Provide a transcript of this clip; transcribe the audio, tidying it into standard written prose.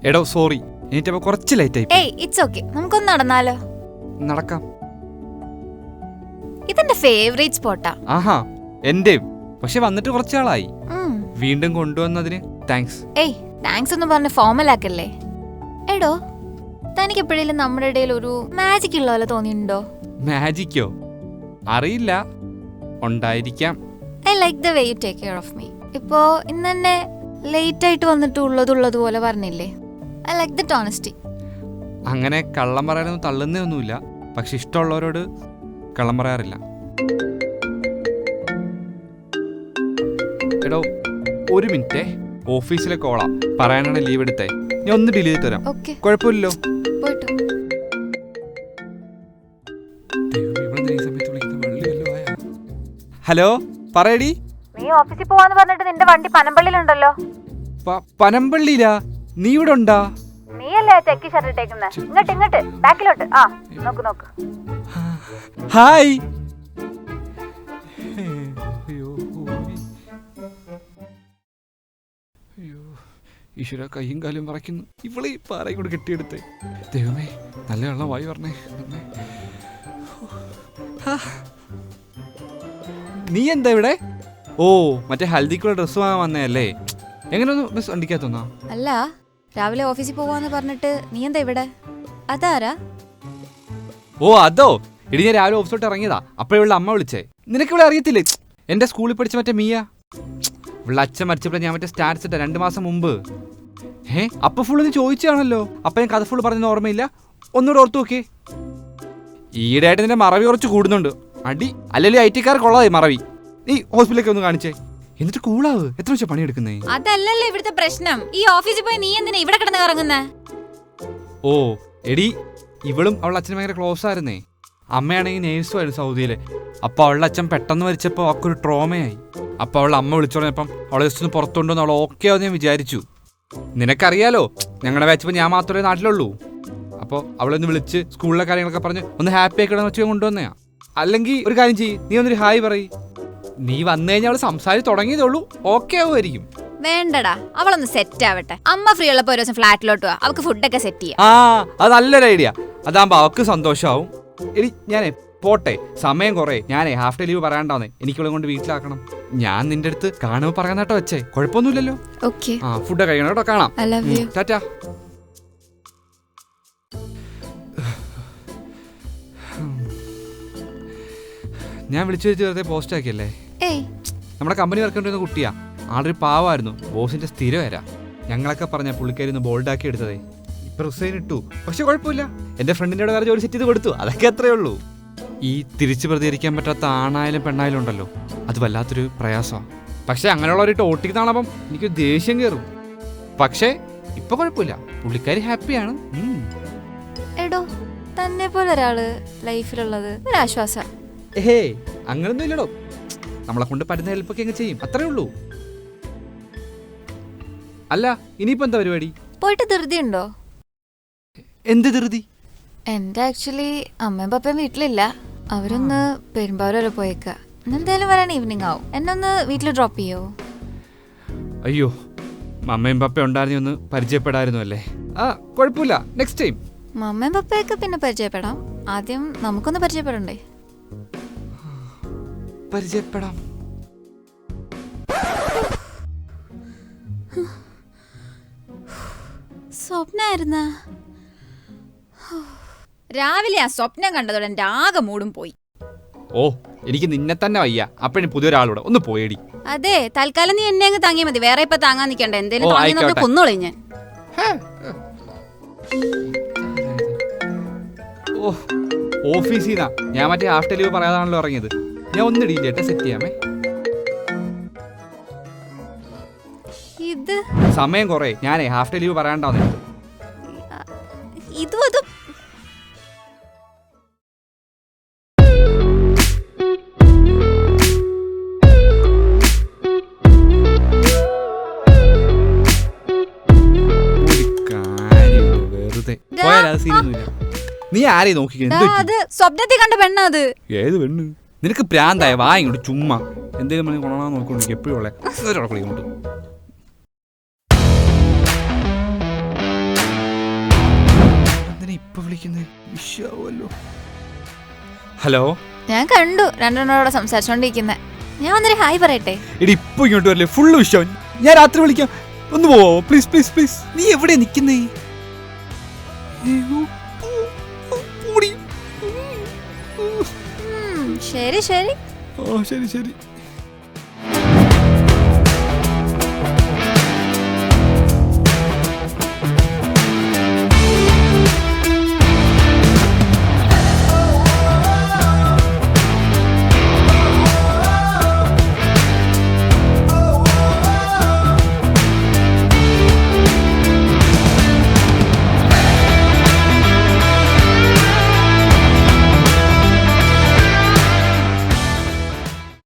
എടോ സോറി, എനിക്കപ്പോ കുറച്ച് ലേറ്റ് ആയി. ഏയ് ഇറ്റ്സ് ഓക്കെ, നമുക്കൊന്ന് നടന്നാലോ? നടക്കാം. ഇതെന്റെ ഫേവറേറ്റ് സ്പോട്ടാ. ആഹാ, എന്റെയും. പക്ഷെ വന്നിട്ട് കുറച്ചാളായി. വീണ്ടും കൊണ്ടുവന്നതിന് താങ്ക്സ്. ഏയ് താങ്ക്സ് എന്ന് പറഞ്ഞ് ഫോർമൽ ആക്കല്ലേ. എടോ, തനിക്ക് എപ്പോഴേലും നമ്മുടെ ഇടയിൽ ഒരു മാജിക് ഉള്ള പോലെ തോന്നിയിട്ടുണ്ടോ? മാജിക്കോ? അറിയില്ല, ഉണ്ടായിരിക്കാം. I like the way you take care of me. ഇപ്പോ ഇന്ന് തന്നെ ലേറ്റ് ആയിട്ട് വന്നിട്ട് ഉള്ളതുപോലെ പറഞ്ഞില്ലേ? I like that honesty. അങ്ങനെ കള്ളം പറയാനൊന്നും തള്ളുന്നൊന്നുമില്ല, പക്ഷെ ഇഷ്ടമുള്ളവരോട് കള്ളം പറയാറില്ല. എടോ ഒരു മിനിറ്റേ, ഓഫീസിലെ കോളാ, പറയാനാണ് ലീവ് എടുത്തേ. ഞാൻ ഒന്ന് ഡിലീറ്റ് ചെയ്ത് തരാം. കുഴപ്പമില്ലല്ലോ. ഹലോ, പറയടി. നീ ഓഫീസിൽ പോവാന്ന് പറഞ്ഞിട്ട് നിന്റെ വണ്ടി പനമ്പള്ളിയിലുണ്ടല്ലോ. പനമ്പള്ളിയിലാ? നീ ഇവിടെ ഉണ്ടാ? നീയല്ലേ ചെക്കി ഷർട്ട് ഇട്ടേക്കുന്നെ? ഇങ്ങോട്ട് ബാക്കിലോട്ട്. ആ നോക്ക്. ഹായ്. ഈശ്വര, കയ്യും കാലും പറയ്ക്കുന്നു. ഇവളെ പാറയും കൂടെ കെട്ടിയെടുത്തേ. ദൈവമേ, നല്ല വെള്ളം വായി പറഞ്ഞേ. നീ എന്താ ഇവിടെ? ഓ, മറ്റേ ഹൽദിക്കുള്ള ഡ്രസ്സ് വാങ്ങാൻ വന്നേ? എങ്ങനെയൊന്ന് മിസ് വണ്ടിക്കാത്തോന്നാ? അല്ല, രാവിലെ ഓഫീസിൽ പോവാന്ന് പറഞ്ഞിട്ട് നീ എന്താ ഇവിടെ? അതാരാ? ഓ അതോ, ഇടി ഞാൻ രാവിലെ ഓഫീസോട്ട് ഇറങ്ങിയതാ. അപ്പോഴുള്ള അമ്മ വിളിച്ചേ. നിനക്ക് ഇവിടെ അറിയത്തില്ലേ? എന്റെ സ്കൂളിൽ പഠിച്ച മറ്റേ മിയ. ഇവിടെ അച്ഛൻ മരിച്ചപ്പോൾ ഞാൻ മറ്റേ സ്റ്റാറ്റസ് ഇട്ട 2 മാസം മുമ്പ്. അപ്പൊ ഫുള്ള് നീ ചോദിച്ചാണല്ലോ. അപ്പൊ ഞാൻ കഥ ഫുള്ള് പറഞ്ഞ ഓർമ്മയില്ല. ഒന്നുകൂടെ ഓർത്തു നോക്കി. ഈയിടെയായിട്ട് നിന്റെ മറവി കുറച്ച് കൂടുന്നുണ്ട്. അടി അല്ലെങ്കിൽ IT കാർക്ക് ഉള്ളതായി മറവി. നീ ഹോസ്പിറ്റലിലേക്ക് ഒന്ന് കാണിച്ചേ, എന്നിട്ട് കൂളാവ്. എത്ര വെച്ചാ പണിയെടുക്കുന്നേ? അതല്ലല്ലോ ഇവിടുത്തെ പ്രശ്നം. ഈ ഓഫീസിൽ പോയി നീ എന്തിനാ ഇവിടെ കിടന്ന് കറങ്ങുന്നേ? ഓ എടി, ഇവളും അവളുടെ അച്ഛനും ഭയങ്കര ക്ലോസ് ആയിരുന്നേ. അമ്മയാണെങ്കിൽ നേഴ്സും ആയിരുന്നു സൗദിയില്. അപ്പൊ അവളുടെ അച്ഛൻ പെട്ടെന്ന് മരിച്ചപ്പോൾ അവൾക്കൊരു ട്രോമയായി. അപ്പൊ അവളുടെ അമ്മ വിളിച്ചു പറഞ്ഞപ്പം അവളെ ജസ്റ്റ് ഒന്ന് പുറത്തുകൊണ്ടുവന്ന് അവൾ ഓക്കെ ആവും ഞാൻ വിചാരിച്ചു. നിനക്കറിയാലോ, ഞങ്ങളുടെ ബാച്ചിപ്പോൾ ഞാൻ മാത്രമേ നാട്ടിലുള്ളൂ. അപ്പോൾ അവളൊന്ന് വിളിച്ച് സ്കൂളിലെ കാര്യങ്ങളൊക്കെ പറഞ്ഞ് ഒന്ന് ഹാപ്പി ആക്കിടാന്ന് വെച്ചാൽ കൊണ്ടുവന്നയാ. അല്ലെങ്കിൽ ഒരു കാര്യം ചെയ്യ്, നീ ഒന്നൊരു ഹായ് പറയ്. നീ വന്നു കഴിഞ്ഞാൽ അവള് സംസാരിച്ച് തുടങ്ങിയതുള്ളൂ, ഓക്കെ ആവുമായിരിക്കും. വേണ്ടടാ, അവളൊന്ന് സെറ്റ് ആവട്ടെ. അമ്മ ഫ്രീ ഉള്ളപ്പോ ഒരു ദിവസം ഫ്ലാറ്റിലോട്ട് പോവാ, അവൾക്ക് ഫുഡൊക്കെ സെറ്റ് ചെയ്യാം. അത് നല്ലൊരു ഐഡിയ. അതാകുമ്പോ അവൾക്ക് സന്തോഷമാവും. എടി ഞാനേ പോട്ടെ, സമയം കുറേ. ഞാനേ ഹാഫ് ഡേ ലീവ് പറയാണ്ടാവുന്നേ. എനിക്കിവളെ കൊണ്ട് വീട്ടിലാക്കണം. ഞാൻ നിന്റെ അടുത്ത് കാണുമ്പോൾ പറയാൻ കേട്ടോ വെച്ചേ. കുഴപ്പമൊന്നുമില്ലല്ലോ. ഫുഡ് കഴിക്കണം കേട്ടോ. കാണാം. ടാറ്റാ. ഞാൻ വിളിച്ചു വെറുതെ പോസ്റ്റ് ആക്കിയല്ലേ? നമ്മുടെ കമ്പനി വർക്ക് കൊണ്ടിരുന്ന കുട്ടിയാ. ആളൊരു പാവമായിരുന്നു. ബോസിന്റെ സ്ഥിരം വരാ. ഞങ്ങളൊക്കെ പറഞ്ഞ പുള്ളിക്കാരി ഒന്ന് ബോൾഡാക്കി എടുത്തതേ. ഇപ്പൊ റിസൈൻ ഇട്ടു. പക്ഷെ കുഴപ്പമില്ല, എന്റെ ഫ്രണ്ടിന്റെ വേറെ ജോലി സെറ്റ് ചെയ്ത് കൊടുത്തു. അതൊക്കെ അത്രേ ഉള്ളൂ. ഈ തിരിച്ചു പ്രതികരിക്കാൻ പറ്റാത്ത ആണായാലും പെണ്ണായാലും ഉണ്ടല്ലോ, അത് വല്ലാത്തൊരു പ്രയാസമാണ്. പക്ഷെ അങ്ങനെയുള്ളവരിട്ട് ഓട്ടിക്കുന്നതാണപ്പം എനിക്ക് ദേഷ്യം കയറും. പക്ഷേ ഇപ്പൊ കുഴപ്പമില്ല, പുള്ളിക്കാരി ഹാപ്പിയാണ്. എടോ, തന്നെ പോലെ ഒരാള് ലൈഫിലുള്ളത് ഒരു ആശ്വാസം. അങ്ങനൊന്നും ഇല്ലടോ. നമ്മളെ കൊണ്ട് പറ്റുന്ന ഹെൽപ്പൊക്കെ അങ്ങ് ചെയ്യും, അത്രേ ഉള്ളൂ. അല്ല, ഇനിയിപ്പോ എന്താ പരിപാടി? പോയിട്ട് ധൃതി ഉണ്ടോ? എന്ത് ധൃതി? എന്റെ ആക്ച്വലി അമ്മയും പപ്പയും വീട്ടിലില്ല. അവരൊന്ന് പെരുമ്പാവൂർ വരെ പോയേക്ക. എന്തായാലും വരാൻ ഈവനിങ് ആവും. എന്നെ ഒന്ന് വീട്ടിൽ ഡ്രോപ്പ് ചെയ്യോ? അയ്യോ, അമ്മയും പപ്പയും ഉണ്ടായിരുന്നു, ഒന്ന് പരിചയപ്പെടായിരുന്നു അല്ലേ? കുഴപ്പമില്ല, നെക്സ്റ്റ് ടൈം. അമ്മയും പപ്പയൊക്കെ പിന്നെ പരിചയപ്പെടാം. ആദ്യം നമുക്കൊന്ന് പരിചയപ്പെടണ്ടേ? പരിചയപ്പെടാം. സ്വപ്നായിരുന്ന രാവിലെ ആ സ്വപ്നം കണ്ടതോടെ എന്റെ ആകെ മൂടും പോയി. ഓ, എനിക്ക് നിന്നെ തന്നെ വയ്യ. അപ്പഴും പുതിയൊരാളൂടെ ഒന്ന് പോയേടി. അതെ, തൽക്കാലം നീ എന്നെ അങ്ങ് താങ്ങിയാ മതി. വേറെ ഇപ്പൊ താങ്ങാൻ നിൽക്കണ്ട. എന്തേലും കൊന്നോളെ ഞാൻ. ഓഫീസിന്നാ ഞാൻ മറ്റേ ഹാഫ് ഡേ ലീവ് പറയാതാണല്ലോ ഇറങ്ങിയത്. ഞാൻ ഒന്ന് ഡീലേറ്റ് സെറ്റ് ചെയ്യാമേ. ഇത് സമയം കുറേ. ഞാനേ ഹാഫ് ഡേ ലീവ് പറയാണ്ടാവുന്ന ഇതും അതും നീ ആരെ നോക്കി? സ്വപ്നത്തിൽ കണ്ട പെണ്ണ അത്. ഏത് പെണ്ണ്? നിനക്ക് പ്രാന്തായ വാ ഇങ്ങോട്ട് ചുമ്മാ. എന്തെങ്കിലും കൊള്ളാൻ നോക്കിക്കൊണ്ട് എപ്പോഴും ഉള്ളേ. ഇപ്പൊ വിളിക്കുന്നത്? വിഷയാവല്ലോ. ഹലോ, ഞാൻ കണ്ടു രണ്ടെണ്ണോടെ സംസാരിച്ചോണ്ടിരിക്കുന്നെ. ഞാൻ വന്നൊരു ഹായ് പറയട്ടെ? എടി ഇപ്പൊ ഇങ്ങോട്ട് വരില്ലേ, ഫുള്ള് വിഷയം. ഞാൻ രാത്രി വിളിക്കാം, ഒന്ന് പോവോ പ്ലീസ് പ്ലീസ് പ്ലീസ്. നീ എവിടെ നിക്കുന്നേ? ശരി ശരി. ശരി ശരി.